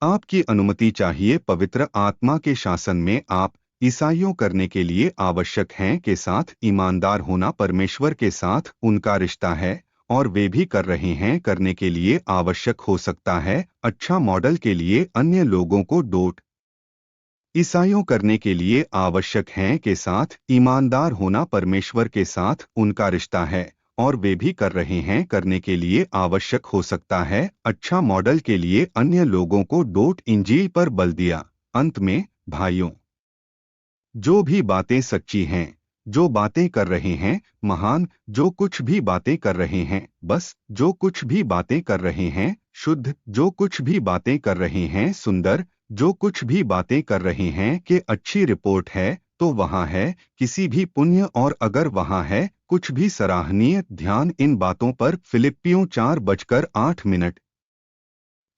आपकी अनुमति चाहिए। पवित्र आत्मा के शासन में आप ईसाइयों करने के लिए आवश्यक हैं के साथ ईमानदार होना परमेश्वर के साथ उनका रिश्ता है, और वे भी कर रहे हैं करने के लिए आवश्यक हो सकता है। अच्छा मॉडल के लिए अन्य लोगों को डोट ईसाइयों करने के लिए आवश्यक हैं के साथ ईमानदार होना परमेश्वर के साथ उनका रिश्ता है, और वे भी कर रहे हैं करने के लिए आवश्यक हो सकता है। अच्छा मॉडल के लिए अन्य लोगों को डोट इंजील पर बल दिया। अंत में भाइयों, जो भी बातें सच्ची हैं, जो बातें कर रहे हैं महान, जो कुछ भी बातें कर रहे हैं बस, जो कुछ भी बातें कर रहे हैं शुद्ध, जो कुछ भी बातें कर रहे हैं सुंदर, जो कुछ भी बातें कर रहे हैं कि अच्छी रिपोर्ट है, तो वहाँ है किसी भी पुण्य, और अगर वहाँ है कुछ भी सराहनीय, ध्यान इन बातों पर। फिलिप्पियों 4:8।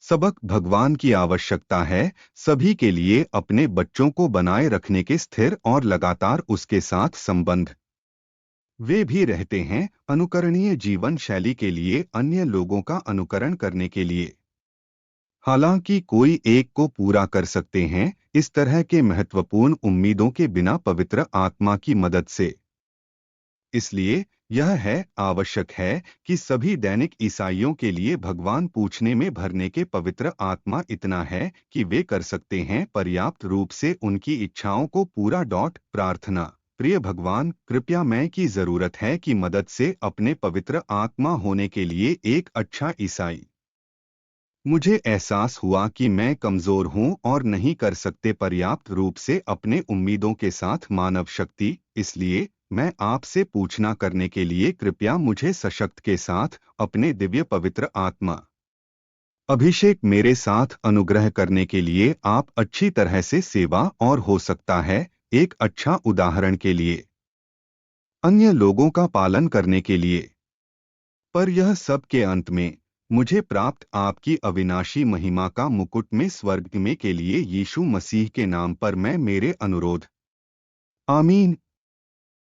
सबक भगवान की आवश्यकता है सभी के लिए अपने बच्चों को बनाए रखने के स्थिर और लगातार उसके साथ संबंध। वे भी रहते हैं अनुकरणीय जीवन शैली के लिए, अन्य लोगों का अनुकरण करने के लिए। हालांकि कोई एक को पूरा कर सकते हैं इस तरह के महत्वपूर्ण उम्मीदों के बिना पवित्र आत्मा की मदद से। इसलिए यह है आवश्यक है कि सभी दैनिक ईसाइयों के लिए भगवान पूछने में भरने के पवित्र आत्मा इतना है कि वे कर सकते हैं पर्याप्त रूप से उनकी इच्छाओं को पूरा। प्रार्थना। प्रिय भगवान, कृपया मैं की जरूरत है कि मदद से अपने पवित्र आत्मा होने के लिए एक अच्छा ईसाई। मुझे एहसास हुआ कि मैं कमजोर हूं और नहीं कर सकते पर्याप्त रूप से अपने उम्मीदों के साथ मानव शक्ति। इसलिए मैं आपसे पूछना करने के लिए कृपया मुझे सशक्त के साथ अपने दिव्य पवित्र आत्मा अभिषेक मेरे साथ अनुग्रह करने के लिए आप अच्छी तरह से सेवा, और हो सकता है एक अच्छा उदाहरण के लिए अन्य लोगों का पालन करने के लिए। पर यह सब के अंत में मुझे प्राप्त आपकी अविनाशी महिमा का मुकुट में स्वर्ग में के लिए यीशु मसीह के नाम पर मैं मेरे अनुरोध। आमीन।